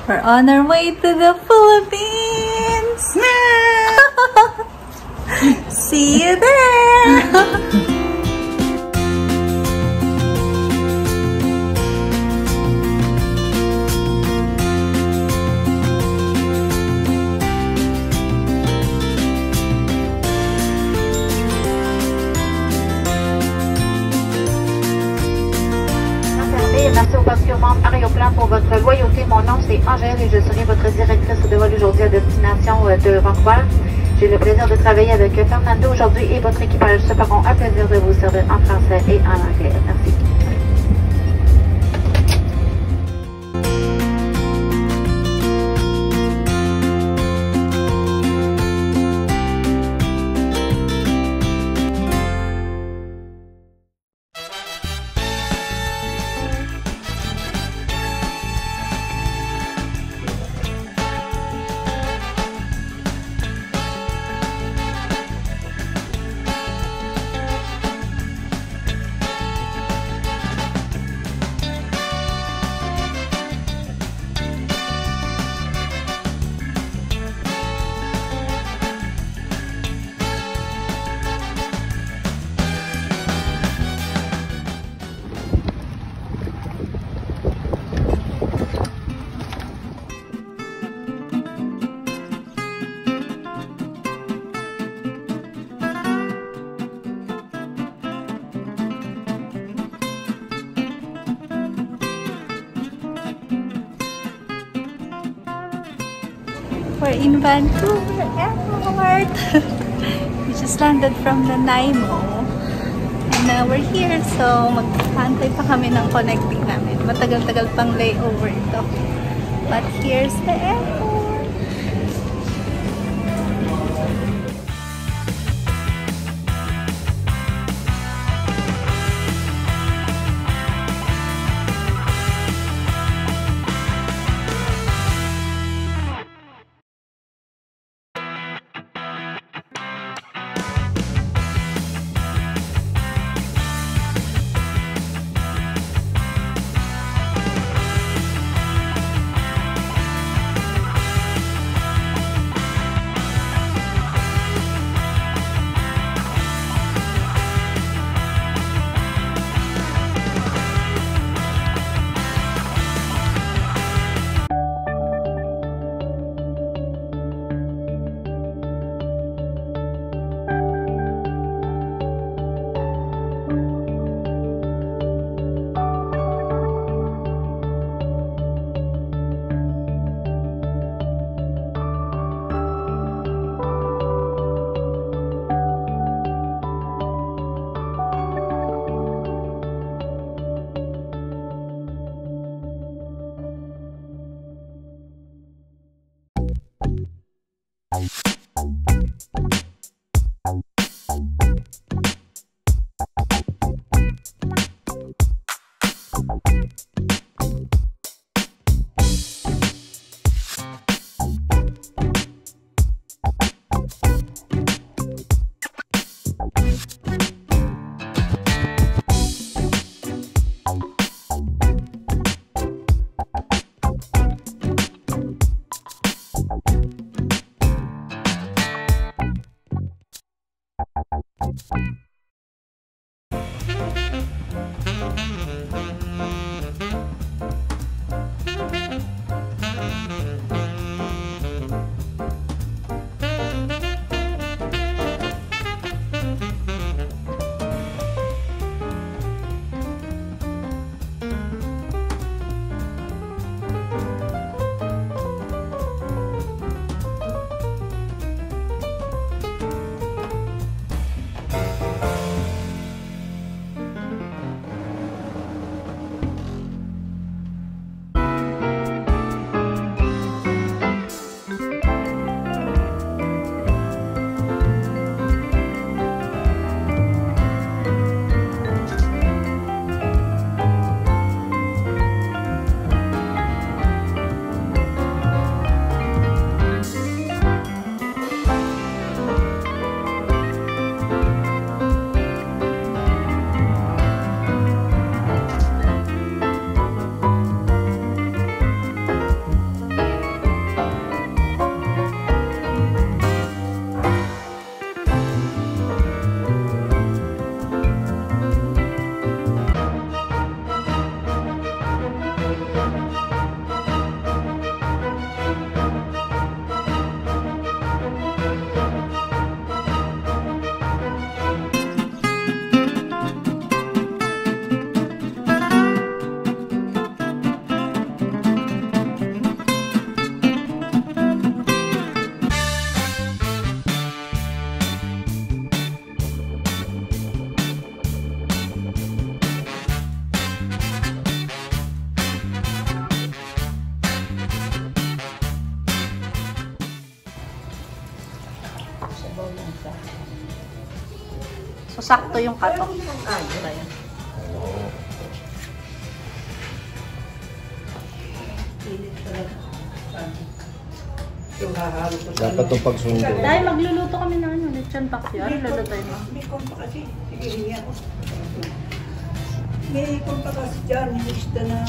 We're on our way to the Philippines! See you there! Merci au basculement Aéroplan pour votre loyauté. Mon nom c'est Angèle et je serai votre directrice de vol aujourd'hui à destination de Vancouver. J'ai le plaisir de travailler avec Fernando aujourd'hui et votre équipage se feront un plaisir de vous servir en français et en anglais. Merci. We're in Vancouver Airport. We just landed from Nanaimo. And now we're here. So, mag-antay pa kami ng connecting namin. Matagal-tagal pang layover ito. But here's the airport. So, sakto yung cut-off. Dapat ito pagsundo. Dahil magluluto kami ng ano, lechon paksi. Ano lulutoy mo? May kompa kasi. Sige, hindi ako. May kompa kasi dyan. Nilista na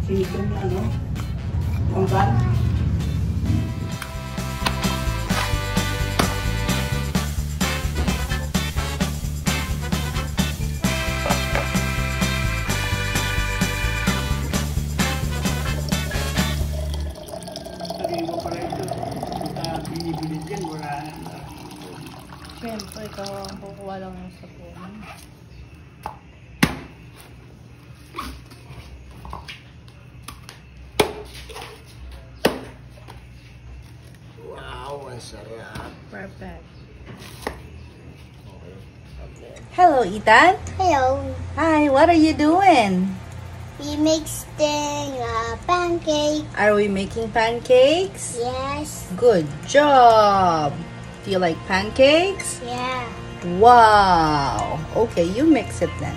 sinitong na ano. Pangban. Siyempre, ikaw ang kukuha lang ng sapunan. Wow, ang sarap. Perfect. Hello, Ethan. Hello. Hi, what are you doing? We mixed pancake. Are we making pancakes? Yes. Good job. Do you like pancakes? Yeah. Wow. Okay, you mix it then.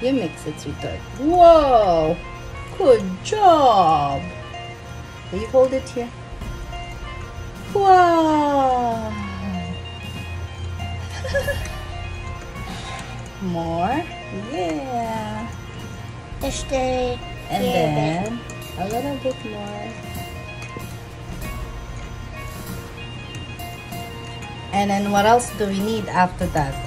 You mix it, sweetheart. Whoa. Good job. Will you hold it here? Wow. More. Yeah. Just a And little bit. then a little bit more. And then what else do we need after that?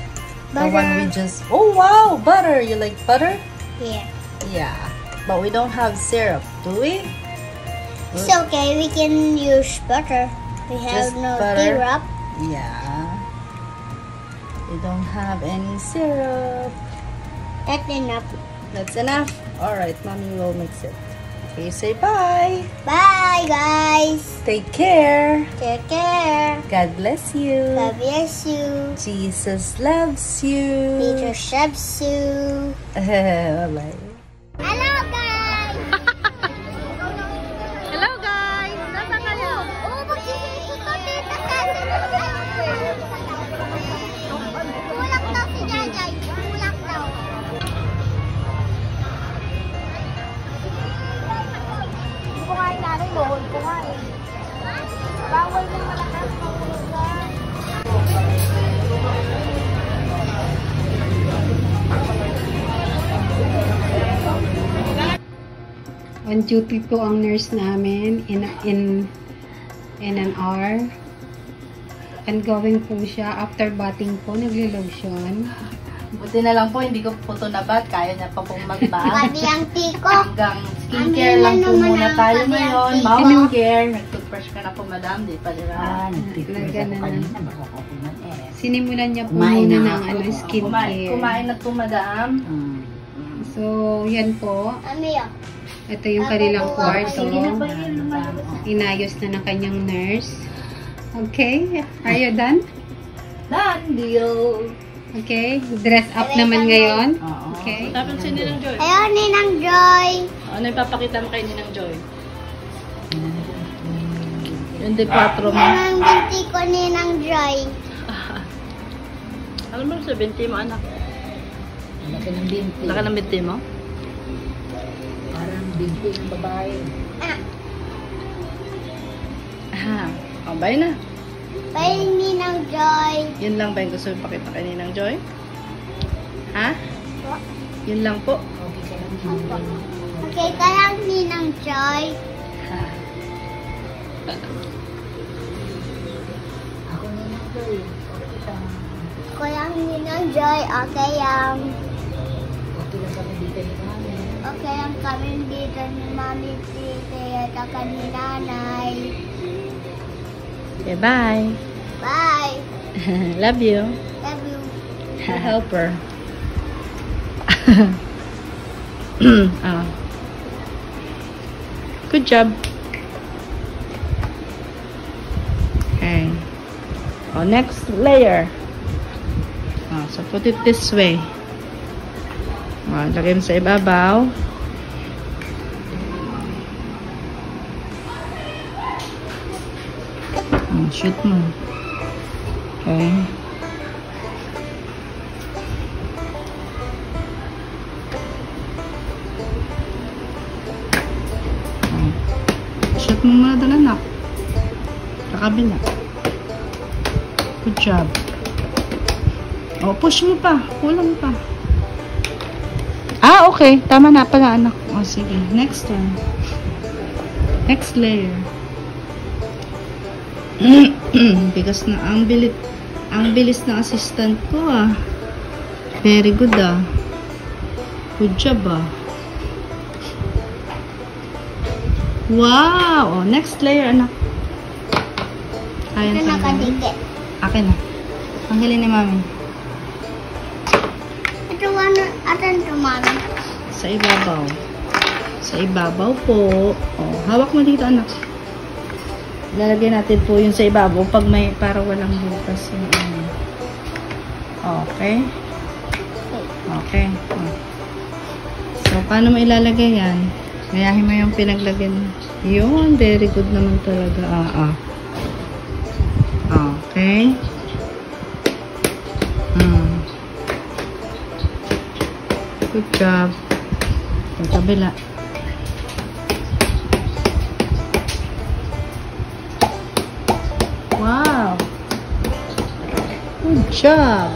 The one we Butter. just... Oh, wow! Butter! You like butter? Yeah. Yeah. But we don't have syrup, do we? It's okay. We can use butter. We have Just no butter? syrup. Yeah. We don't have any syrup. That's enough. That's enough? Alright, mommy will mix it. Okay, say bye! Bye, guys. Take care! Take care. God bless you! God bless you. Jesus loves you! Peter loves you. Bye-bye. Hello, guys. Hello guys! Nasaan kayo? Oh, magsisisi ko dito sa kulang daw si Jajay. Kulang daw. Hindi ko kain namin. Bawal ko nga eh. Bawal na malakas mahulugan. On duty po ang nurse namin in an hour. And going po siya after bathing po, nagli-lotion. Buti na lang po, hindi ko po ito nabat. Kaya niya pa pong mag-bath. Sabi ang tiko. Hanggang skincare lang po muna tayo ngayon. Mouth care. Nag-toothbrush ka na po, madam. Di pa dira. Sinimulan niya po muna ng skincare. Kumain na po, madam. So, yan po. Ano yun? Ito yung kanilang kwarto. Sige na ba yun? Lumalabas na. Inayos na ng kanyang nurse. Okay? Are you done? Done deal. Okay? Dress up naman ngayon. Okay? Tapos si Ninang Joy. Ayaw, Ninang Joy. Ano ipapakita mo kay Ninang Joy? Yung D4 mo. Yan ang binti ko, Ninang Joy. Alam mo sa binti mo, anak? Laki ng binti. Laki ng binti mo? Parang binti ng babae. Ah. Oh, bye na. Bye, Ninang Joy. Yun lang ba yung gusto mo pakita kay Ninang Joy? Ha? Po. Yun lang po. Okay ka lang, Ninang Joy. Ako lang, Ninang Joy. Okay lang. Okay lang kami dito ni Mami Tite at ako ni Nanay. Okay, bye. Bye. Love you. Love you. Help her. Ah. Good job. Okay. Oh, next layer. Oh, so put it this way. Oh, lagay mo sa ibabaw. Oh, shoot mo. Okay. Shot mo muna doon, anak. Kakabila. Good job. O, push mo pa. Kulang pa. Ah, okay. Tama na pala, anak. O, sige. Next one. Next layer. Bigas na. Ang bilis ng assistant ko, ah. Very good, ah. Good job, ah. Wow! O, next layer, anak. Ayan, tanggalin. Akin na. Tanggalin ni mami. Asan to, mami? Sa ibabaw. Sa ibabaw po. Oh, hawak mo dito, anak. Lalagyan natin po yung sa ibabaw pag may para walang butas yung ano. Okay. Okay. Oh. So, paano mo ilalagay yan? Gayahin mo yung pinaglagyan. Yun, very good naman talaga. Okay. Good job. Yung kabila. Wow. Good job.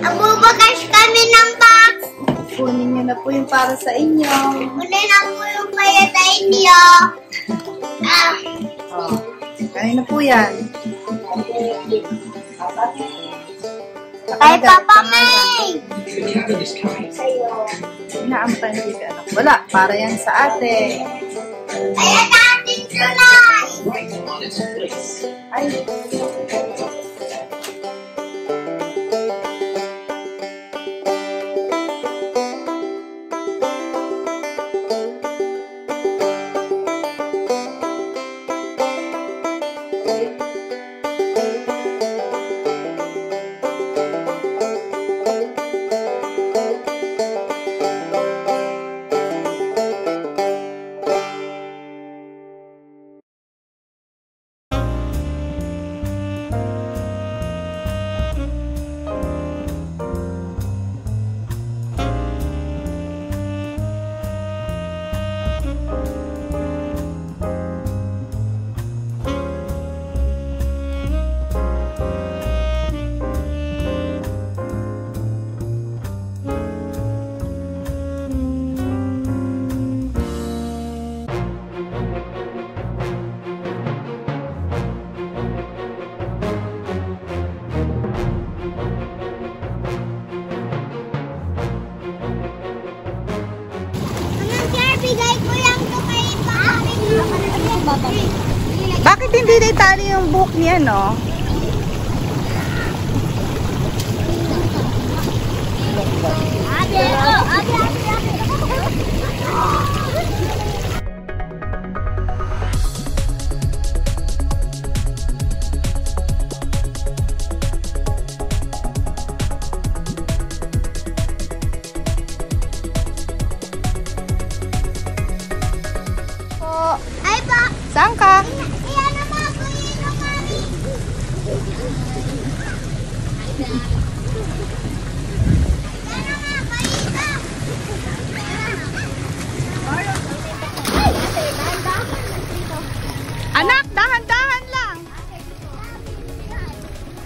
Nagbubukas kami ng box. Kunin nyo na po yung para sa inyo. Kunin na po yung kaya sa inyo. Oh. Kanina po yan. Kay Papa May. Inaampan dito, anak. Wala. Para yan sa ate. Kaya sa ating tulay. Ay. Bigay ko lang to kay Papa. Bakit hindi na itali yung book niya, no? Ate, ate. Ay pa! Saan ka? Iyan naman ako yun ang mami! Iyan naman ako Anak, dahan-dahan lang.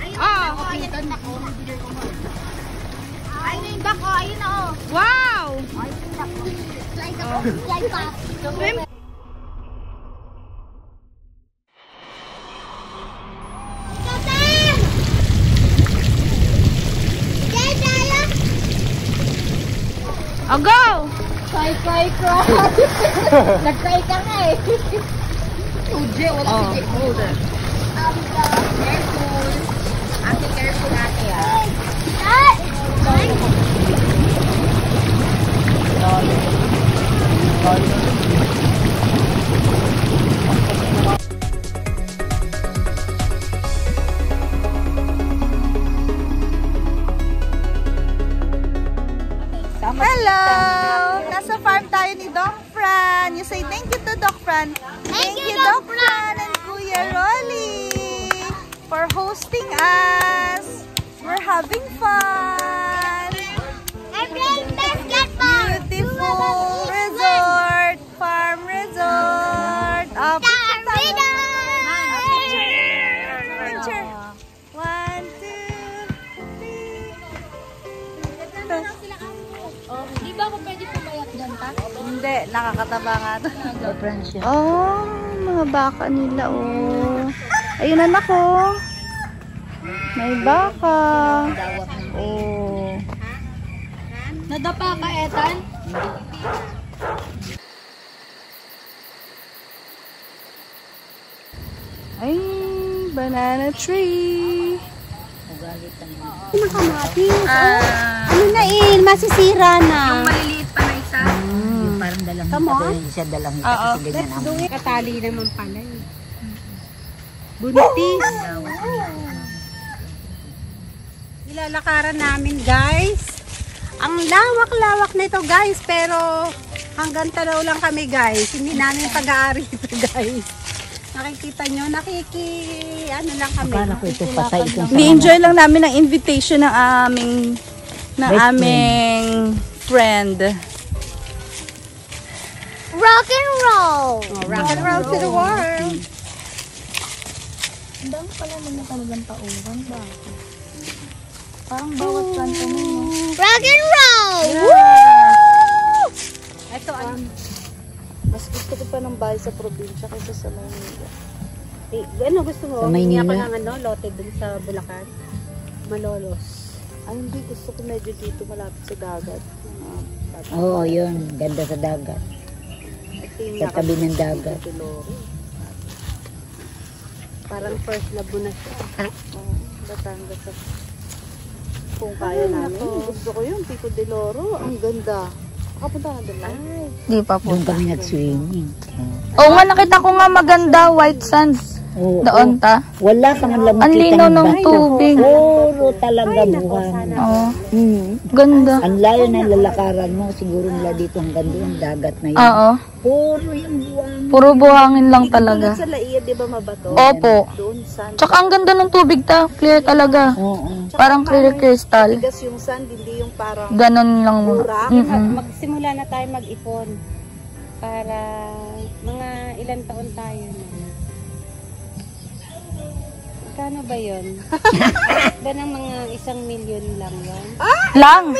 Ayun ako. Ayun ako. Ayun ako. Wow! Ayun ako. Slide ako. Slide pa. Swim. Oh, go! Try ko. Nag-try ka nga eh. Uje, wala si hold it. Careful. Ate, careful ate ah. Ay! Hello! Nasa farm tayo ni Doc Fran. You say thank you to Doc Fran. Thank you, Doc Fran and Kuya Rolly for hosting us. We're having fun. I'm playing basketball. Beautiful resort, farm resort. Picture. 1, 2, 3. Di ba ako pwede pumayat dyan, ta? Hindi, nakakataba nga ito. Oh, mga baka nila, oh. Ayun, anak, oh. May baka. Oh. Nadapa ka, Ethan? Ay, banana tree. Nakamati. Ano na masisira na. Yung maliliit pa na isa. Parang dalang Come on. hindi siya dalang Oo. kasi ganyan ang Katali naman pala eh. Buntis. Nilalakaran namin guys. Ang lawak-lawak nito guys. Pero hanggang tanaw lang kami guys. Hindi namin pag-aari ito guys. Nakikita nyo, ano lang kami. akala ko ito patay itong Ni-enjoy lang namin ang invitation ng Best aming friend. Rock and roll. Oh, rock and roll to the world. Ang pala naman talagang pauwan ba? Parang bawat planta mo. Rock and roll. Ito ano. Mas gusto ko pa ng bahay sa probinsya kaysa sa Maynila. Eh, ano gusto mo? Sa Maynila? Hindi ako ng lote dun sa Bulacan. Malolos. Ay, hindi. Gusto ko medyo dito malapit sa dagat. Oo, yun. Ganda sa dagat. Sa tabi ng dagat. Parang first love mo na siya. Batangas. Kung kaya namin. Gusto ko yun. Pico de Loro. Ang ganda. Nakapunta na doon lang? Di pa po. Doon kami nag-swimming. Oo nga, nakita ko nga maganda, white sands. Oo, Doon ta. wala kang alam Ang linaw ng tubig. Puro talaga buwan. Oo. Ganda. Ang layo ng lalakaran mo, siguro mula dito hanggang doon, dagat na yun. Oo. Puro yung buwan. Puro buhangin lang talaga. Sa Laia, di ba mabato? Opo. Doon, sand. Tsaka ang ganda ng tubig ta. Clear talaga. Oo. Parang clear crystal. Tigas yung sand, hindi yung parang Ganon lang. Magsimula na tayo mag-ipon. Para mga ilang taon tayo na. Kano ba yun? Ba ng mga 1 million lang yun? Lang.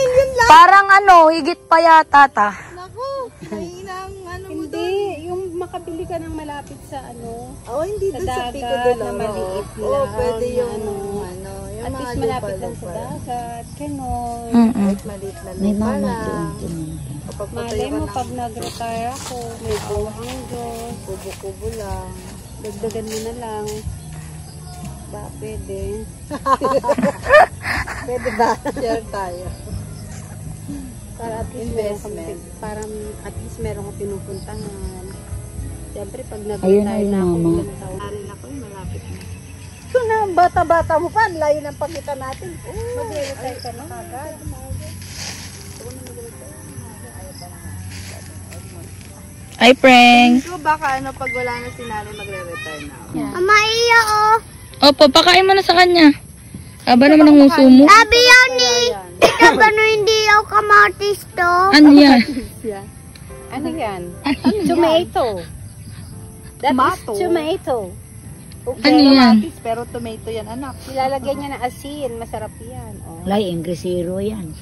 Parang ano, higit pa yata ta. naku, mahinang ano mo doon. Hindi, yung makabili ka ng malapit sa ano. Oh, hindi Sa doon sa dagat Pico de na Loro. maliit Oo, lang, pwede yung ano. yung At mga least malapit lang sa lupa-lupa. dagat. Ganon. Kahit maliit na May lupa mama lang. doon. Kapag Malay patayo mo ka pag nag-retire ako, may awa ang Diyos. kubo-kubo lang. Dagdagan mo na lang. Ba, pwede. Pwede ba? Share tayo. Para at least Investment. Parang at least meron kang pinupuntahan. Siyempre pag Ayun, nag-retire na ako, mama. ilang taon. Arin ako, malapit na. So na, bata-bata mo pa, ang layo ng pagkita natin. Mag-retire ka na kagad. Ay, prank. So baka ano, pag wala na si nanay, magre-retire na ako. Mama, iya oh. Opo, pakain mo na sa kanya. Aba naman ang uso mo. Sabi yan ni Tita Gano, hindi ako kamatis to. Ano yan? Ano yan? Tomato. That is tomato. Ano yan? Kamatis, pero tomato yan, anak. Ilalagyan niya ng asin. Masarap yan. Oh. Lay, ingresero yan.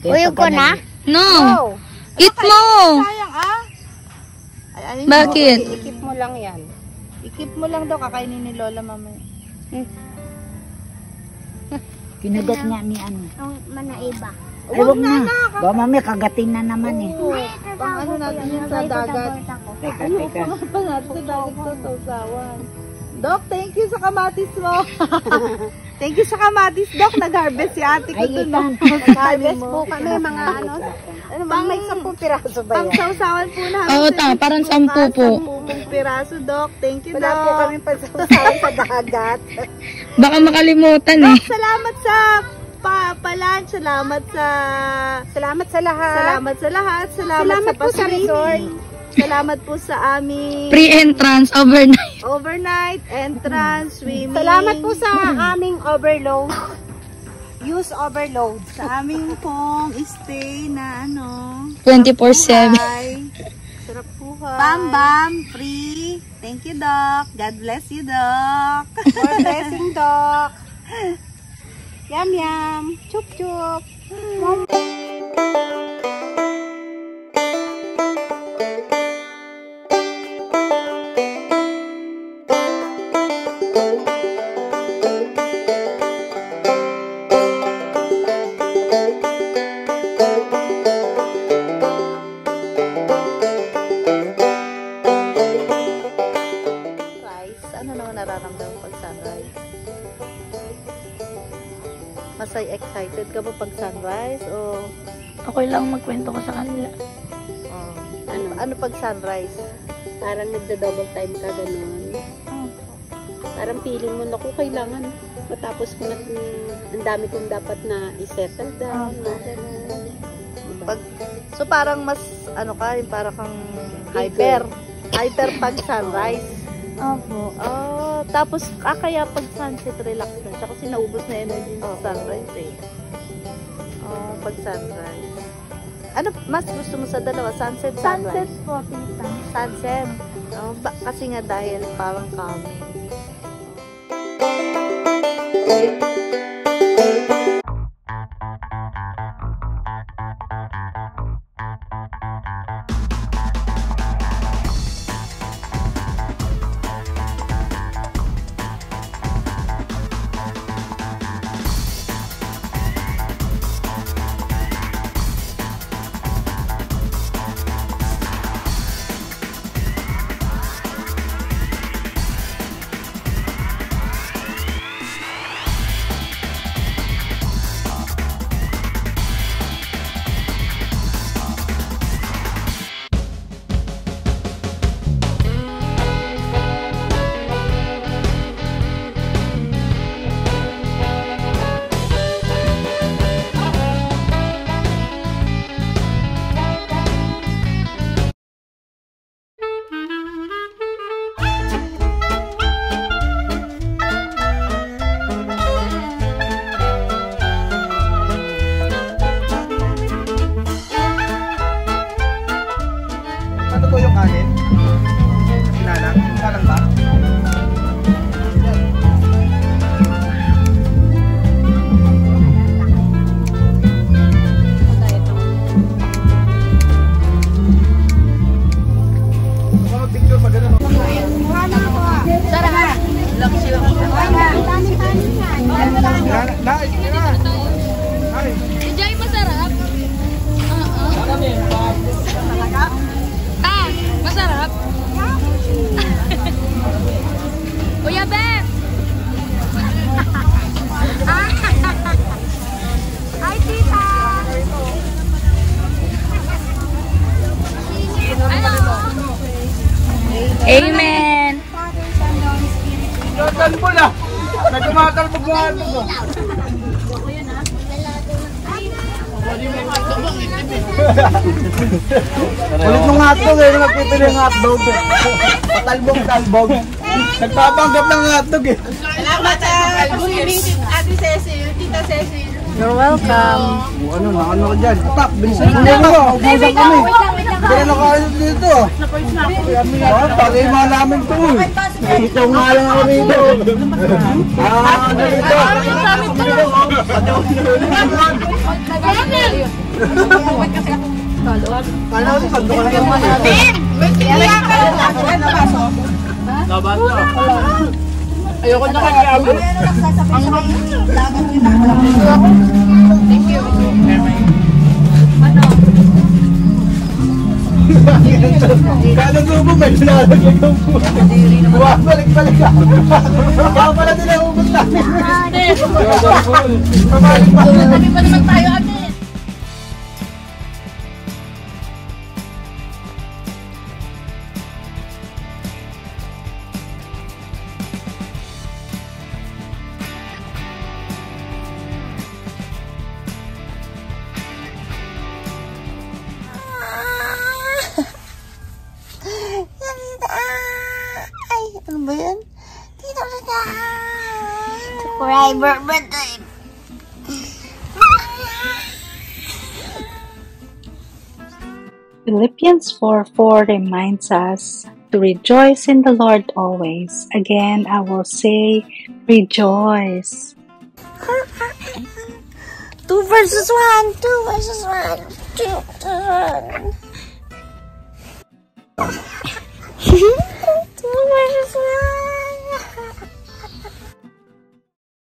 Uyog ko na? No. Oh, Eat mo. Sayang ah. Ay, ano yun? Bakit? ikip mo lang yan. Ikip mo lang daw, kakainin ni Lola mamaya. Kinagat nga ni ano. Ang manaiba. Ay, wag na. Ba, mami, kagatin na naman eh. Pang ano natin yun sa dagat. Teka, teka. Pa natin sa dagat to, sausawan. Doc, thank you sa kamatis mo. Thank you sa kamatis, Doc. Nag-harvest si ate ko Ay, dun. ikan. Harvest po kami mga ano. Ano ba? May 10 piraso ba Pang yan? sausawan po namin. Oo, ta. Parang 10 po. 10 piraso, Doc. Thank you, Wala Doc. po kami pagsasawin sa dagat. Baka makalimutan eh. Doc, salamat sa Palan. Salamat sa lahat. Salamat sa lahat. Salamat po sa resort. Salamat po sa aming Free entrance overnight. overnight entrance swimming. Salamat po sa aming overload. Use overload. Sa aming pong stay na 24/7. Sarap buhay. Bam, free. Thank you, Doc. God bless you, Doc. More blessing, Doc. Yum, yum. Chup, chup. Ano naman nararamdaman pag sunrise? Masay excited ka ba pag sunrise o Okay lang magkwento ko sa kanila. ano pag sunrise? Parang nagda-double time ka ganun. Parang feeling mo, naku, kailangan matapos ko na ang dami kong dapat na i-settle down. So parang mas ka, parang kang hyper pag sunrise. Opo. Tapos kaya pag sunset relax na siya kasi naubos na energy sa sunrise eh. Pag sunrise. Ano mas gusto mo sa dalawa? Sunset, sunrise? Sunset po, tita. Sunset. Kasi nga dahil parang calming. Ano to yung kanin? Sinalang? Sinalang ba? Picture pag gano'n. Sarap. Enjoy masarap. Masarap. Kuya Beb. Hi, tita. Amen. Kalbo na! Nagkumakalbo mo ano mo? Ulit mong hotdog eh, nagpipili ng hotdog. Patalbog-talbog. Nagpapanggap ng hotdog eh. Salamat sa good evening, Ate Cecil, Tita Cecil. You're welcome. Ano ka dyan? Atak, bilisan mo. Ubusan kami. Kaya nakain dito. Pagay mga namin ito eh. Ito nga lang ako rito. Ano dito? Kala ko pag doon lang mga natin. Ayoko na kanya. Thank you. Kala ko may lalagay ng puso. Balik-balik ka. Kaya pala din ang ubos namin. Kami pa naman tayo, ate. ba yan? Dito na! Subscriber birthday! Philippians 4:4 reminds us to rejoice in the Lord always. Again, I will say, rejoice. 2 verses 1, 2 verses 1, 2 verses 1.